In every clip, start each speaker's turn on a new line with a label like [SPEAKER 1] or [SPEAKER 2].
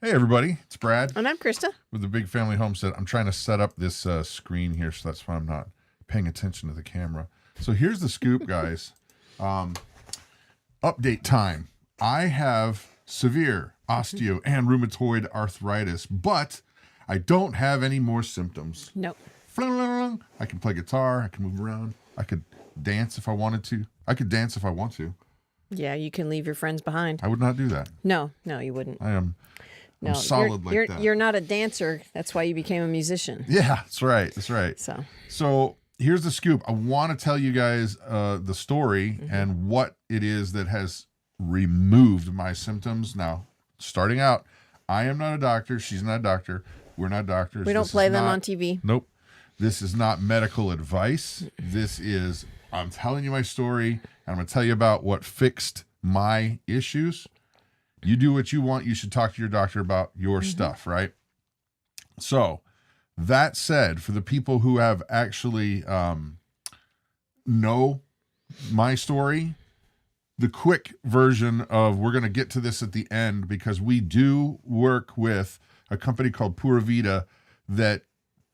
[SPEAKER 1] Hey everybody, it's Brad.
[SPEAKER 2] And I'm Christa.
[SPEAKER 1] With the Big Family Homestead. I'm trying to set up this screen here, so that's why I'm not paying attention to the camera. So here's the scoop, guys. Update time. I have severe osteo and rheumatoid arthritis, but I don't have any more symptoms.
[SPEAKER 2] Nope.
[SPEAKER 1] I can play guitar. I can move around. I could dance if I wanted to. I could dance if I want to.
[SPEAKER 2] Yeah, you can leave your friends behind.
[SPEAKER 1] I would not do that.
[SPEAKER 2] No, you wouldn't.
[SPEAKER 1] I'm solid
[SPEAKER 2] you're,
[SPEAKER 1] like that.
[SPEAKER 2] You're not a dancer. That's why you became a musician.
[SPEAKER 1] Yeah, that's right. That's right. So here's the scoop. I want to tell you guys the story and what it is that has removed my symptoms. Now, starting out, I am not a doctor. She's not a doctor. We're not doctors.
[SPEAKER 2] We don't play them on TV.
[SPEAKER 1] Nope. This is not medical advice. This is, I'm telling you my story, and I'm going to tell you about what fixed my issues. You do what you want. You should talk to your doctor about your stuff, right? So, that said, for the people who have actually know my story, the quick version of, we're going to get to this at the end because we do work with a company called Pura Vida that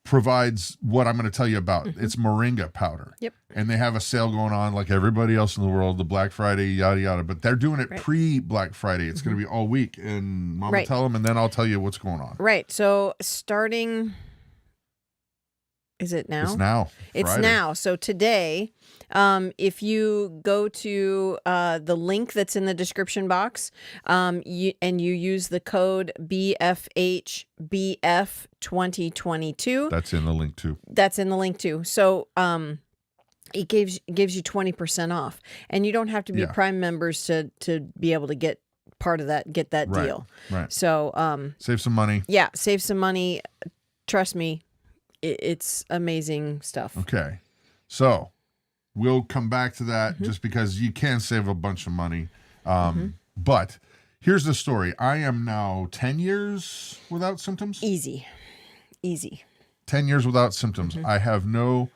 [SPEAKER 1] provides what I'm going to tell you about. It's moringa powder.
[SPEAKER 2] Yep.
[SPEAKER 1] And they have a sale going on like everybody else in the world, the Black Friday, yada, yada. But they're doing it pre-Black Friday. It's going to be all week. And Mama, tell them, and then I'll tell you what's going on.
[SPEAKER 2] Right. So starting... Is it now?
[SPEAKER 1] It's now.
[SPEAKER 2] It's
[SPEAKER 1] Friday.
[SPEAKER 2] now. So today, if you go to the link that's in the description box, and you use the code BFHBF2022.
[SPEAKER 1] That's in the link too.
[SPEAKER 2] That's in the link too. So it gives you 20% off, and you don't have to be Prime members to be able to get part of that, get that deal.
[SPEAKER 1] Right.
[SPEAKER 2] So
[SPEAKER 1] save some money.
[SPEAKER 2] Yeah, save some money. Trust me. It's amazing stuff.
[SPEAKER 1] Okay. So we'll come back to that just because you can save a bunch of money. But here's the story. I am now 10 years without symptoms.
[SPEAKER 2] Easy.
[SPEAKER 1] 10 years without symptoms. I have no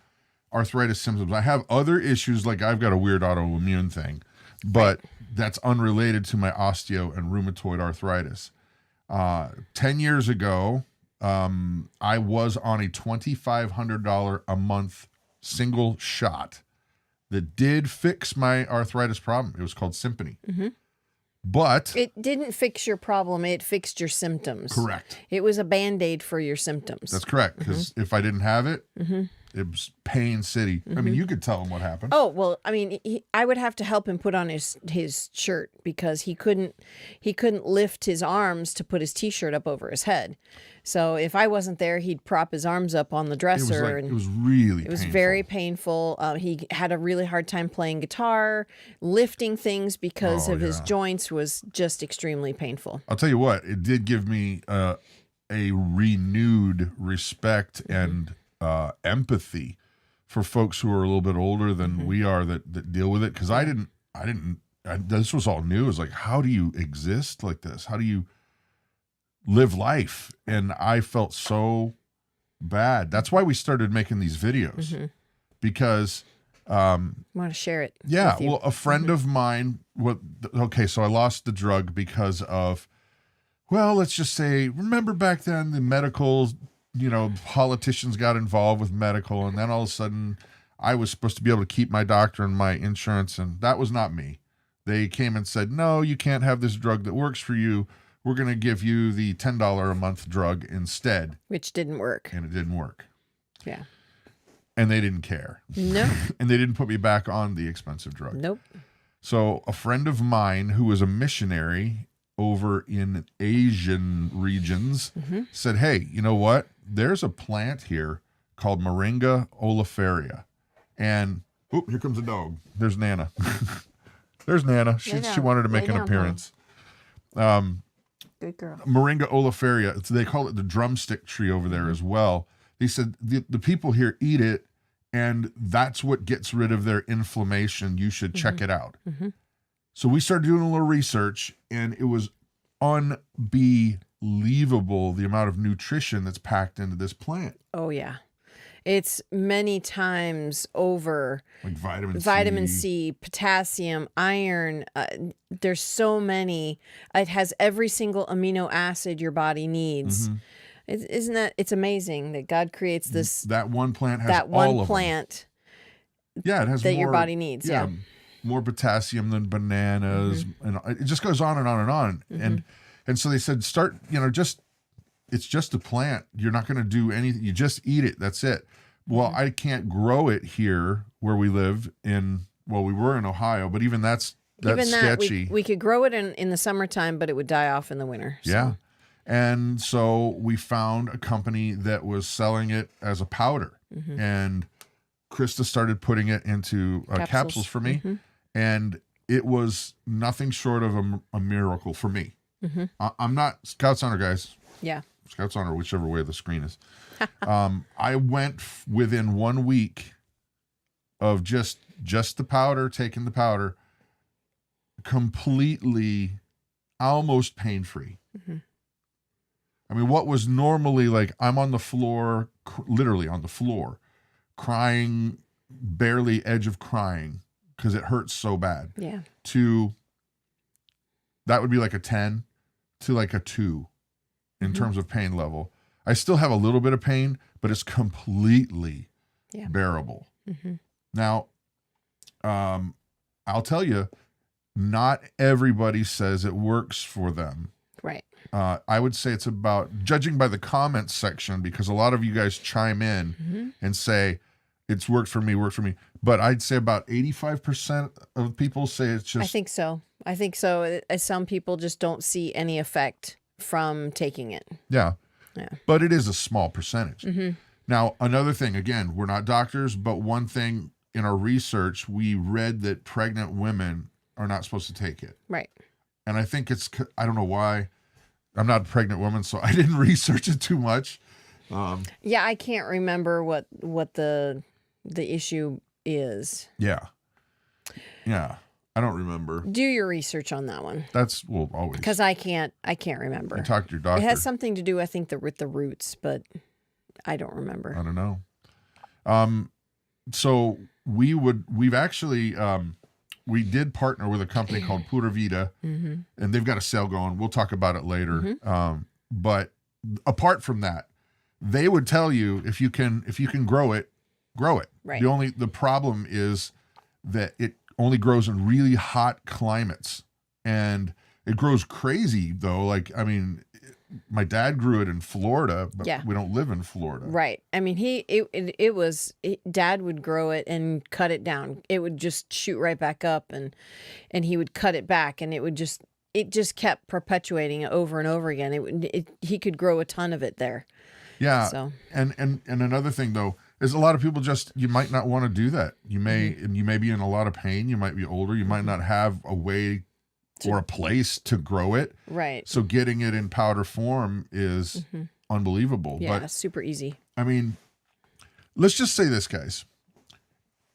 [SPEAKER 1] arthritis symptoms. I have other issues, like I've got a weird autoimmune thing, but that's unrelated to my osteo and rheumatoid arthritis. 10 years ago, I was on a $2,500 a month single shot that did fix my arthritis problem. It was called Symphony. But
[SPEAKER 2] it didn't fix your problem. It fixed your symptoms.
[SPEAKER 1] Correct.
[SPEAKER 2] It was a Band-Aid for your symptoms.
[SPEAKER 1] That's correct. Because if I didn't have it, it was pain city. I mean, you could tell him what happened.
[SPEAKER 2] Oh, well, I mean, I would have to help him put on his shirt because he couldn't lift his arms to put his T-shirt up over his head. So if I wasn't there, he'd prop his arms up on the dresser.
[SPEAKER 1] It was really
[SPEAKER 2] It was very painful. He had a really hard time playing guitar, lifting things because of his joints was just extremely painful.
[SPEAKER 1] I'll tell you what, it did give me a renewed respect and empathy for folks who are a little bit older than we are that deal with it. Because this was all new. It was like, how do you exist like this? How do you live life? And I felt so bad. That's why we started making these videos, because
[SPEAKER 2] want to share it.
[SPEAKER 1] Yeah. Well, a friend of mine, so I lost the drug because of, well, let's just say, remember back then the medical, politicians got involved with medical, and then all of a sudden I was supposed to be able to keep my doctor and my insurance, and that was not me. They came and said, no, you can't have this drug that works for you. We're going to give you the $10 a month drug instead.
[SPEAKER 2] Which didn't work.
[SPEAKER 1] And it didn't work.
[SPEAKER 2] Yeah.
[SPEAKER 1] And they didn't care.
[SPEAKER 2] No.
[SPEAKER 1] And they didn't put me back on the expensive drug.
[SPEAKER 2] Nope.
[SPEAKER 1] So a friend of mine who was a missionary over in Asian regions said, hey, you know what? There's a plant here called Moringa oleifera. And, here comes a dog. There's Nana. There's Nana. She wanted to make an appearance.
[SPEAKER 2] Good girl.
[SPEAKER 1] Moringa oleifera. They call it the drumstick tree over there as well. They said the people here eat it, and that's what gets rid of their inflammation. You should check it out. So we started doing a little research, and it was unbelievable the amount of nutrition that's packed into this plant.
[SPEAKER 2] Oh, yeah. It's many times over.
[SPEAKER 1] Like
[SPEAKER 2] Vitamin C, potassium, iron. There's so many. It has every single amino acid your body needs. Isn't that? It's amazing that God creates this.
[SPEAKER 1] That one plant has
[SPEAKER 2] that one
[SPEAKER 1] all of
[SPEAKER 2] plant.
[SPEAKER 1] them. Yeah, it has
[SPEAKER 2] that
[SPEAKER 1] more,
[SPEAKER 2] your body needs. Yeah.
[SPEAKER 1] More potassium than bananas, and it just goes on and on and on. And so they said, start. It's just a plant. You're not going to do anything. You just eat it. That's it. Well, I can't grow it here where we live in. Well, we were in Ohio, but even that's sketchy.
[SPEAKER 2] We could grow it in the summertime, but it would die off in the winter. So.
[SPEAKER 1] Yeah. And so we found a company that was selling it as a powder. And Christa started putting it into capsules for me. And it was nothing short of a miracle for me. I'm not Scouts Honor, guys.
[SPEAKER 2] Yeah.
[SPEAKER 1] Scouts Honor, whichever way the screen is. I went within 1 week of just the powder, taking the powder, completely, almost pain-free. I mean, what was normally like, I'm on the floor, literally on the floor, crying, barely edge of crying because it hurts so bad.
[SPEAKER 2] Yeah.
[SPEAKER 1] To, that would be like a 10 to like a 2 in terms of pain level. I still have a little bit of pain, but it's completely bearable. Now, I'll tell you, not everybody says it works for them.
[SPEAKER 2] Right.
[SPEAKER 1] I would say it's about, judging by the comments section, because a lot of you guys chime in and say, it's worked for me. But I'd say about 85% of people say it's just.
[SPEAKER 2] I think so. Some people just don't see any effect from taking it.
[SPEAKER 1] Yeah. But it is a small percentage. Now, another thing, again, we're not doctors, but one thing in our research, we read that pregnant women are not supposed to take it.
[SPEAKER 2] Right.
[SPEAKER 1] And I think I don't know why. I'm not a pregnant woman, so I didn't research it too much.
[SPEAKER 2] Yeah, I can't remember what the issue is.
[SPEAKER 1] Yeah. I don't remember.
[SPEAKER 2] Do your research on that one.
[SPEAKER 1] Always.
[SPEAKER 2] Because I can't remember.
[SPEAKER 1] And talk to your doctor.
[SPEAKER 2] It has something to do, I think, with the roots, but I don't remember.
[SPEAKER 1] I don't know. So we've actually, we did partner with a company called Pura Vida, and they've got a sale going. We'll talk about it later. But apart from that, they would tell you if you can grow it, grow it.
[SPEAKER 2] Right.
[SPEAKER 1] The problem is that it only grows in really hot climates, and it grows crazy though. Like, I mean, my dad grew it in Florida, but we don't live in Florida.
[SPEAKER 2] Right. I mean, Dad would grow it and cut it down. It would just shoot right back up, and he would cut it back, and it just kept perpetuating it over and over again. He could grow a ton of it there.
[SPEAKER 1] Yeah.
[SPEAKER 2] So.
[SPEAKER 1] And another thing though, is a lot of people you might not want to do that. You may be in a lot of pain. You might be older. You might not have a way or a place to grow it.
[SPEAKER 2] Right.
[SPEAKER 1] So getting it in powder form is unbelievable.
[SPEAKER 2] Yeah,
[SPEAKER 1] but,
[SPEAKER 2] super easy.
[SPEAKER 1] I mean, let's just say this, guys.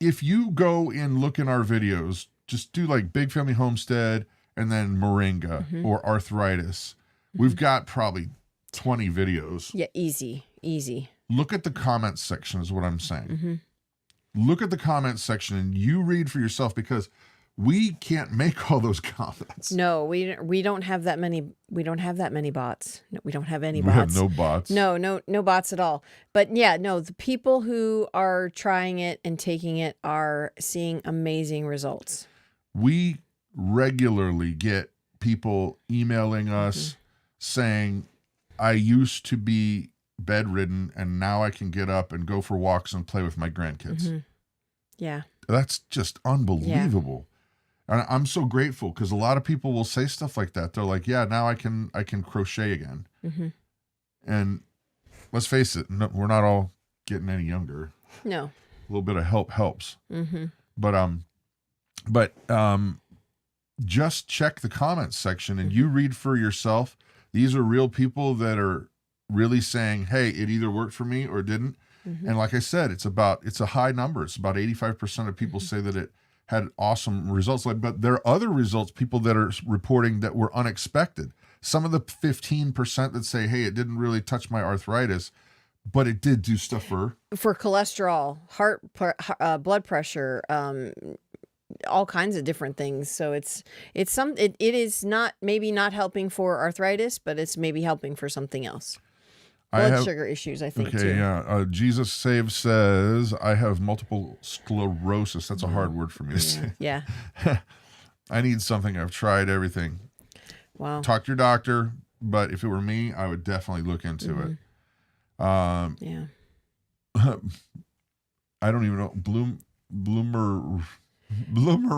[SPEAKER 1] If you go and look in our videos, just do like Big Family Homestead and then Moringa or Arthritis. We've got probably 20 videos.
[SPEAKER 2] Yeah, easy.
[SPEAKER 1] Look at the comments section is what I'm saying. Look at the comments section and you read for yourself, because we can't make all those comments.
[SPEAKER 2] No, we don't have that many. We don't have that many bots. No, we don't have any bots.
[SPEAKER 1] We have no bots.
[SPEAKER 2] No bots at all. But yeah, no, the people who are trying it and taking it are seeing amazing results.
[SPEAKER 1] We regularly get people emailing us saying, I used to be bedridden and now I can get up and go for walks and play with my grandkids.
[SPEAKER 2] Yeah.
[SPEAKER 1] That's just unbelievable. And I'm so grateful, because a lot of people will say stuff like that. They're like, yeah, now I can crochet again. And let's face it, no, we're not all getting any younger.
[SPEAKER 2] No.
[SPEAKER 1] A little bit of help helps. But just check the comments section and you read for yourself. These are real people that are really saying, hey, it either worked for me or didn't. And like I said, it's a high number. It's about 85% of people say that it had awesome results. But there are other results, people that are reporting that were unexpected. Some of the 15% that say, hey, it didn't really touch my arthritis, But it did do stuff for
[SPEAKER 2] cholesterol, blood pressure, all kinds of different things. So it is not maybe not helping for arthritis, but it's maybe helping for something else. Blood sugar issues, I think, too.
[SPEAKER 1] Yeah. Jesus Save says, I have multiple sclerosis. That's a hard word for me to say.
[SPEAKER 2] Yeah.
[SPEAKER 1] I need something. I've tried everything.
[SPEAKER 2] Wow.
[SPEAKER 1] Talk to your doctor, but if it were me, I would definitely look into it.
[SPEAKER 2] Yeah.
[SPEAKER 1] I don't even know. Bloomer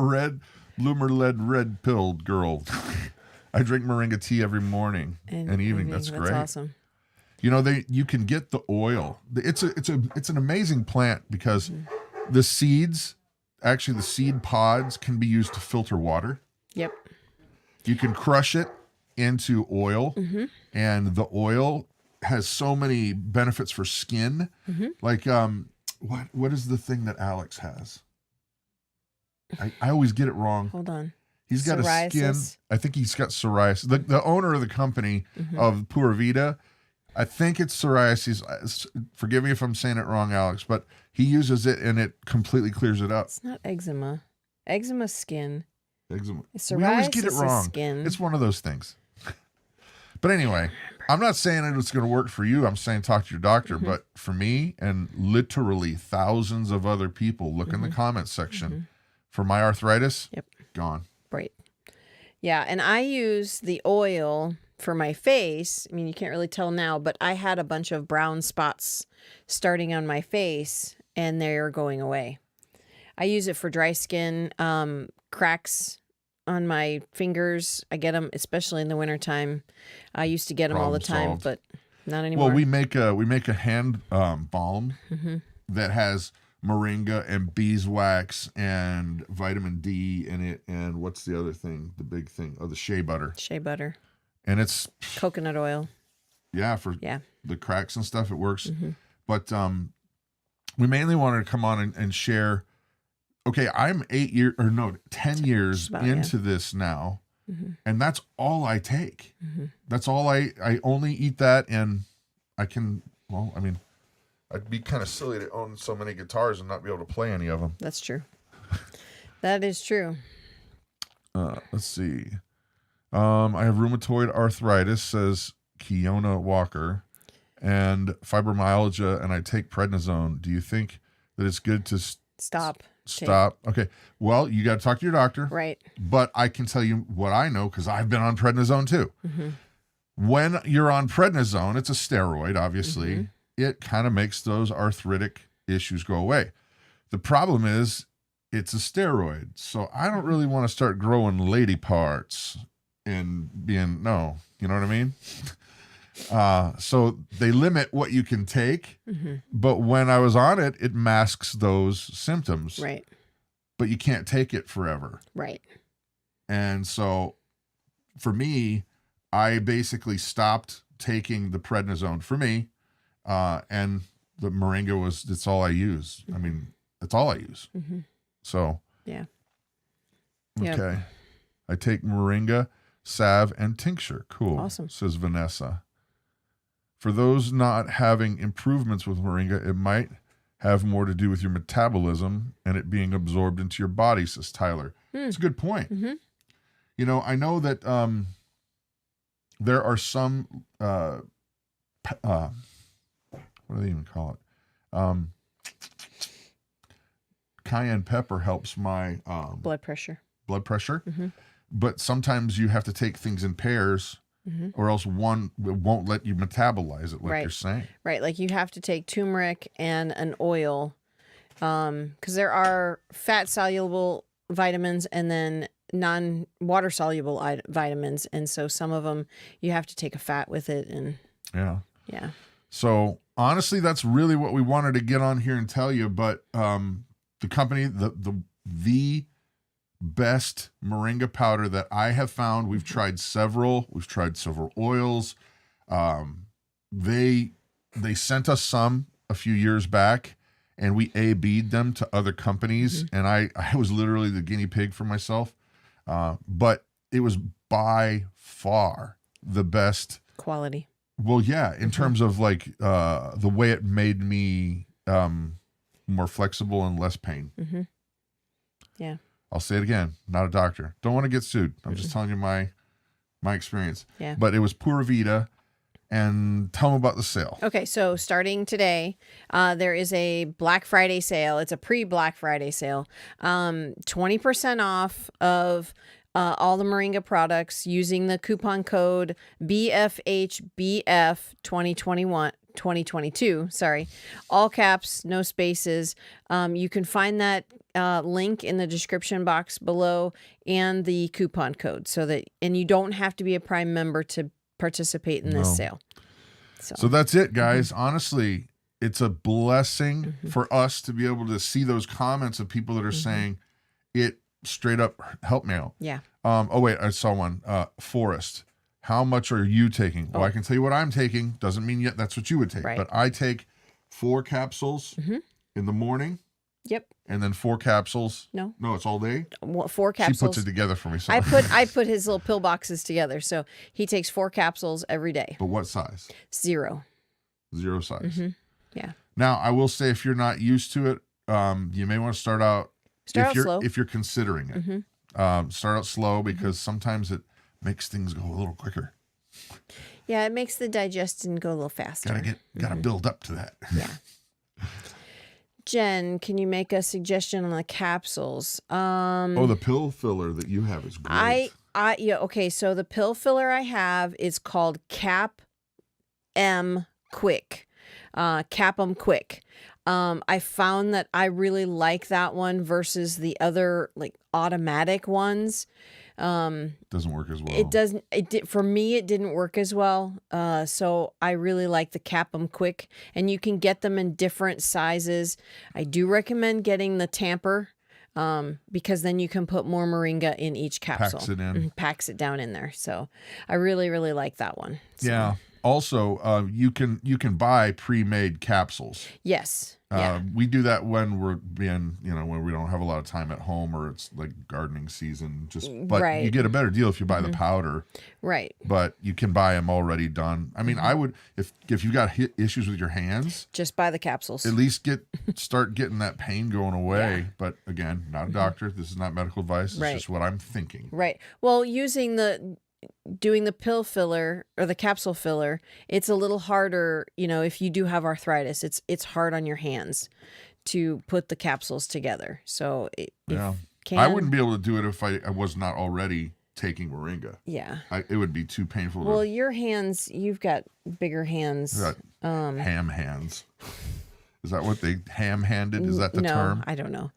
[SPEAKER 1] red pilled girl. I drink moringa tea every morning and evening. That's great.
[SPEAKER 2] That's awesome.
[SPEAKER 1] You know, you can get the oil. It's an amazing plant because the seeds, actually the seed pods, can be used to filter water.
[SPEAKER 2] Yep.
[SPEAKER 1] You can crush it into oil, and the oil has so many benefits for skin. Like what is the thing that Alex has? I always get it wrong.
[SPEAKER 2] Hold on.
[SPEAKER 1] He's got a skin. I think he's got psoriasis. The owner of the company of Pura Vida, I think it's psoriasis. Forgive me if I'm saying it wrong, Alex, but he uses it and it completely clears it up.
[SPEAKER 2] It's not eczema. Eczema skin.
[SPEAKER 1] Eczema.
[SPEAKER 2] Psoriasis,
[SPEAKER 1] we always get it wrong.
[SPEAKER 2] Skin.
[SPEAKER 1] It's one of those things. But anyway, I'm not saying it's going to work for you. I'm saying talk to your doctor. But for me and literally thousands of other people, look in the comments section. For my arthritis, gone.
[SPEAKER 2] Right. Yeah, and I use the oil for my face. I mean, you can't really tell now, but I had a bunch of brown spots starting on my face, and they're going away. I use it for dry skin, cracks on my fingers. I get them, especially in the wintertime. I used to get them all the time, but not anymore.
[SPEAKER 1] Well, we make a hand balm that has moringa and beeswax and vitamin D in it, and what's the other thing? The big thing? Oh, the shea butter.
[SPEAKER 2] Shea butter.
[SPEAKER 1] And it's
[SPEAKER 2] coconut oil.
[SPEAKER 1] Yeah, for the cracks and stuff, it works. But we mainly wanted to come on and share. Okay, I'm 10 years into this now, and that's all I take. That's all I only eat that, and I can. Well, I mean, I'd be kind of silly to own so many guitars and not be able to play any of them.
[SPEAKER 2] That's true. That is true.
[SPEAKER 1] Let's see. I have rheumatoid arthritis, says Kiona Walker, and fibromyalgia, and I take prednisone. Do you think that it's good to
[SPEAKER 2] stop?
[SPEAKER 1] Okay. Well, you got to talk to your doctor.
[SPEAKER 2] Right.
[SPEAKER 1] But I can tell you what I know because I've been on prednisone too. When you're on prednisone, it's a steroid, obviously. It kind of makes those arthritic issues go away. The problem is it's a steroid. So I don't really want to start growing lady parts and being, no, you know what I mean? So they limit what you can take, but when I was on it, it masks those symptoms.
[SPEAKER 2] Right.
[SPEAKER 1] But you can't take it forever.
[SPEAKER 2] Right. And
[SPEAKER 1] so for me, I basically stopped taking the prednisone for me, and the moringa it's all I use. I mean, that's all I use. So.
[SPEAKER 2] Yeah.
[SPEAKER 1] Okay. I take moringa, salve, and tincture. Cool.
[SPEAKER 2] Awesome.
[SPEAKER 1] Says Vanessa. For those not having improvements with moringa, it might have more to do with your metabolism and it being absorbed into your body, says Tyler. It's a good point. You know, I know that there are some, what do they even call it? Cayenne pepper helps my
[SPEAKER 2] blood pressure.
[SPEAKER 1] But sometimes you have to take things in pairs, or else one won't let you metabolize it, like you're saying.
[SPEAKER 2] Right, like you have to take turmeric and an oil, because there are fat-soluble vitamins and then non-water-soluble vitamins, and so some of them you have to take a fat with it. And yeah. So honestly, that's really what we wanted to get on here and tell you. But the company, the best moringa powder that I have found. We've tried several. We've tried several oils. They sent us some a few years back, and we A/B'd them to other companies. And I was literally the guinea pig for myself. But it was by far the best quality.
[SPEAKER 1] Well, yeah, in terms of like the way it made me more flexible and less pain.
[SPEAKER 2] Yeah.
[SPEAKER 1] I'll say it again. Not a doctor. Don't want to get sued. I'm just telling you my experience.
[SPEAKER 2] Yeah.
[SPEAKER 1] But it was Pura Vida. And tell them about the sale.
[SPEAKER 2] Okay, so starting today, there is a Black Friday sale. It's a pre-Black Friday sale. 20% off of all the Moringa products using the coupon code BFHBF 2022. Sorry, all caps, no spaces. You can find that link in the description box below and the coupon code, and you don't have to be a Prime member to participate in this sale.
[SPEAKER 1] So that's it, guys. Honestly, it's a blessing for us to be able to see those comments of people that are saying it straight up helped me out.
[SPEAKER 2] Yeah.
[SPEAKER 1] Oh wait, I saw one. Forrest, how much are you taking? Well, I can tell you what I'm taking. Doesn't mean yet that's what you would take.
[SPEAKER 2] Right.
[SPEAKER 1] But I take 4 capsules in the morning.
[SPEAKER 2] Yep.
[SPEAKER 1] And then 4 capsules.
[SPEAKER 2] No,
[SPEAKER 1] it's all day.
[SPEAKER 2] 4 capsules.
[SPEAKER 1] She puts it together for me. So.
[SPEAKER 2] I put his little pill boxes together, so he takes 4 capsules every day.
[SPEAKER 1] But what size?
[SPEAKER 2] 0.
[SPEAKER 1] 0 size.
[SPEAKER 2] Yeah.
[SPEAKER 1] Now I will say, if you're not used to it, you may want to start out
[SPEAKER 2] slow.
[SPEAKER 1] If you're considering it. Start out slow because sometimes it makes things go a little quicker.
[SPEAKER 2] Yeah, it makes the digestion go a little faster.
[SPEAKER 1] Gotta build up to that.
[SPEAKER 2] Yeah. Jen, can you make a suggestion on the capsules?
[SPEAKER 1] The pill filler that you have is great.
[SPEAKER 2] Okay, so the pill filler I have is called Cap M Quick. Cap M Quick. I found that I really like that one versus the other like automatic ones.
[SPEAKER 1] Doesn't work as well.
[SPEAKER 2] It doesn't. For me. It didn't work as well. So I really like the Cap 'em Quick, and you can get them in different sizes. I do recommend getting the tamper, because then you can put more moringa in each capsule.
[SPEAKER 1] Packs it in.
[SPEAKER 2] Packs it down in there. So I really, really like that one. So,
[SPEAKER 1] yeah. Also, you can buy pre-made capsules.
[SPEAKER 2] Yes. Yeah.
[SPEAKER 1] We do that when we're being, when we don't have a lot of time at home or it's like gardening season. But
[SPEAKER 2] Right.
[SPEAKER 1] you get a better deal if you buy the powder.
[SPEAKER 2] Right.
[SPEAKER 1] But you can buy them already done. I mean, I would if you got issues with your hands,
[SPEAKER 2] Just buy the capsules.
[SPEAKER 1] at least start getting that pain going away.
[SPEAKER 2] Yeah.
[SPEAKER 1] But again, not a doctor. This is not medical advice. It's
[SPEAKER 2] Right.
[SPEAKER 1] just what I'm thinking.
[SPEAKER 2] Right. Well, doing the pill filler or the capsule filler, it's a little harder, if you do have arthritis, it's hard on your hands to put the capsules together. So
[SPEAKER 1] I wouldn't be able to do it if I was not already taking moringa.
[SPEAKER 2] Yeah.
[SPEAKER 1] It would be too painful.
[SPEAKER 2] Well, your hands, you've got bigger hands.
[SPEAKER 1] Ham hands. Is that what they ham-handed? Is that the term?
[SPEAKER 2] I don't know.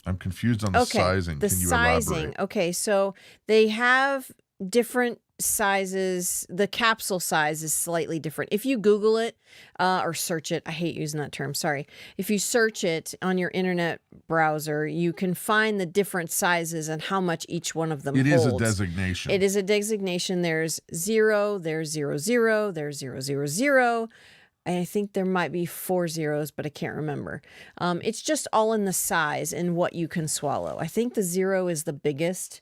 [SPEAKER 1] I'm confused on the sizing.
[SPEAKER 2] The
[SPEAKER 1] Can you
[SPEAKER 2] sizing.
[SPEAKER 1] elaborate?
[SPEAKER 2] Okay, so they have different sizes. The capsule size is slightly different. If you Google it or search it, I hate using that term, sorry. If you search it on your internet browser, you can find the different sizes and how much each one of them holds.
[SPEAKER 1] It is a designation.
[SPEAKER 2] It is a designation. There's 0, there's 00, there's 000. I think there might be 4 zeros, but I can't remember. It's just all in the size and what you can swallow. I think the 0 is the biggest.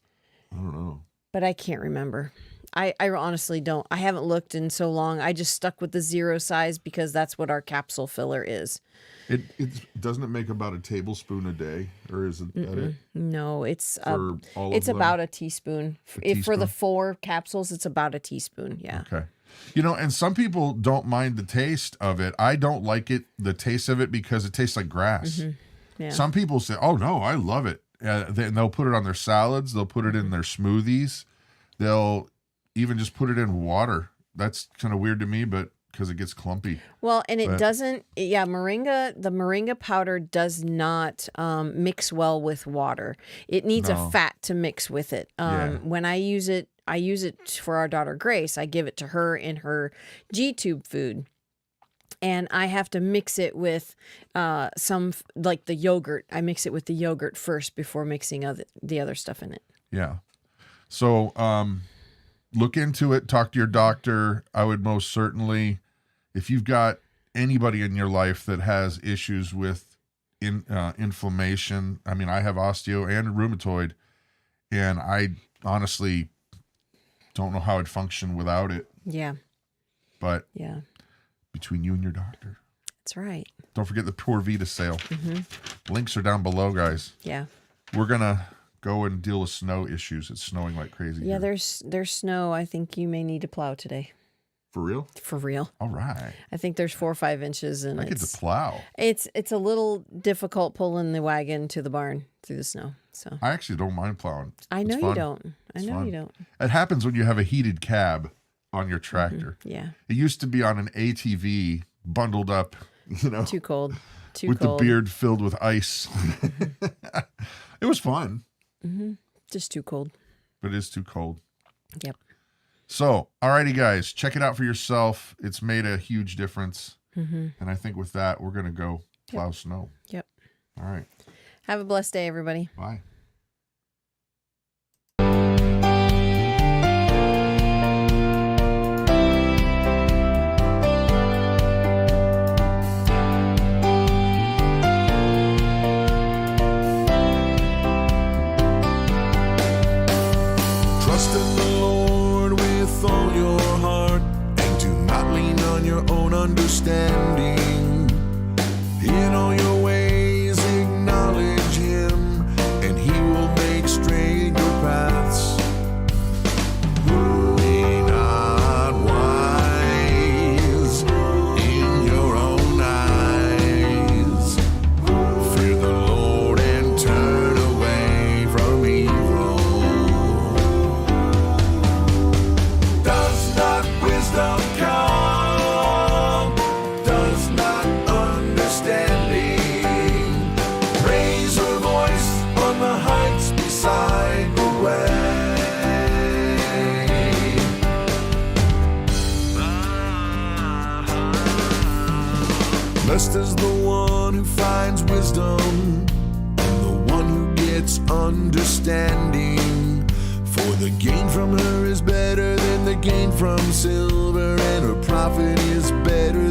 [SPEAKER 1] I don't know.
[SPEAKER 2] But I can't remember. I honestly don't. I haven't looked in so long. I just stuck with the 0 size because that's what our capsule filler is.
[SPEAKER 1] It doesn't it make about a tablespoon a day, or is it that it?
[SPEAKER 2] No, it's
[SPEAKER 1] For all
[SPEAKER 2] it's
[SPEAKER 1] of them?
[SPEAKER 2] about a teaspoon. If for the 4 capsules, it's about a teaspoon. Yeah.
[SPEAKER 1] Okay. And some people don't mind the taste of it. I don't like the taste of it because it tastes like grass.
[SPEAKER 2] Yeah.
[SPEAKER 1] Some people say, "Oh no, I love it." They'll put it on their salads. They'll put it in their smoothies. They'll even just put it in water. That's kind of weird to me, but because it gets clumpy.
[SPEAKER 2] Well, and it doesn't. Yeah, the moringa powder does not mix well with water. It needs a fat to mix with it. When I use it for our daughter Grace. I give it to her in her G-tube food. And I have to mix it with some, like the yogurt. I mix it with the yogurt first before mixing the other stuff in it.
[SPEAKER 1] Yeah. So look into it. Talk to your doctor. I would most certainly, if you've got anybody in your life that has issues with inflammation. I mean, I have osteo and rheumatoid, and I honestly don't know how I'd function without it.
[SPEAKER 2] Yeah.
[SPEAKER 1] But
[SPEAKER 2] Yeah.
[SPEAKER 1] between you and your doctor.
[SPEAKER 2] That's right.
[SPEAKER 1] Don't forget the Pure Vita sale. Links are down below, guys.
[SPEAKER 2] Yeah.
[SPEAKER 1] We're going to go and deal with snow issues. It's snowing like crazy.
[SPEAKER 2] Yeah,
[SPEAKER 1] here.
[SPEAKER 2] there's snow. I think you may need to plow today.
[SPEAKER 1] For real?
[SPEAKER 2] For real.
[SPEAKER 1] All right.
[SPEAKER 2] I think there's 4 or 5 inches, and
[SPEAKER 1] I get to plow.
[SPEAKER 2] It's a little difficult pulling the wagon to the barn through the snow. So
[SPEAKER 1] I actually don't mind plowing.
[SPEAKER 2] I know
[SPEAKER 1] It's
[SPEAKER 2] you
[SPEAKER 1] fun.
[SPEAKER 2] don't. I
[SPEAKER 1] It's
[SPEAKER 2] know
[SPEAKER 1] fun.
[SPEAKER 2] you don't.
[SPEAKER 1] It happens when you have a heated cab on your tractor.
[SPEAKER 2] Yeah.
[SPEAKER 1] It used to be on an ATV, bundled up, you know,
[SPEAKER 2] Too cold. Too
[SPEAKER 1] with
[SPEAKER 2] cold.
[SPEAKER 1] the beard filled with ice. It was fun,
[SPEAKER 2] Just too cold.
[SPEAKER 1] but it is too cold.
[SPEAKER 2] Yep.
[SPEAKER 1] So, alrighty, guys, check it out for yourself. It's made a huge difference. And I think with that, we're going to go plow snow.
[SPEAKER 2] Yep.
[SPEAKER 1] All right.
[SPEAKER 2] Have a blessed day, everybody.
[SPEAKER 1] Bye.
[SPEAKER 3] Trust in the Lord with all your heart, and do not lean on your own understanding. In all your ways acknowledge Him, and He will make straight your paths. Be not wise in your own eyes. Fear the Lord and turn away from evil. Does not wisdom come? Does not understanding? Raise her voice on the heights beside the way. Blessed is the one who finds wisdom, and the one who gets understanding. For the gain from her is better than the gain from silver, and her profit is better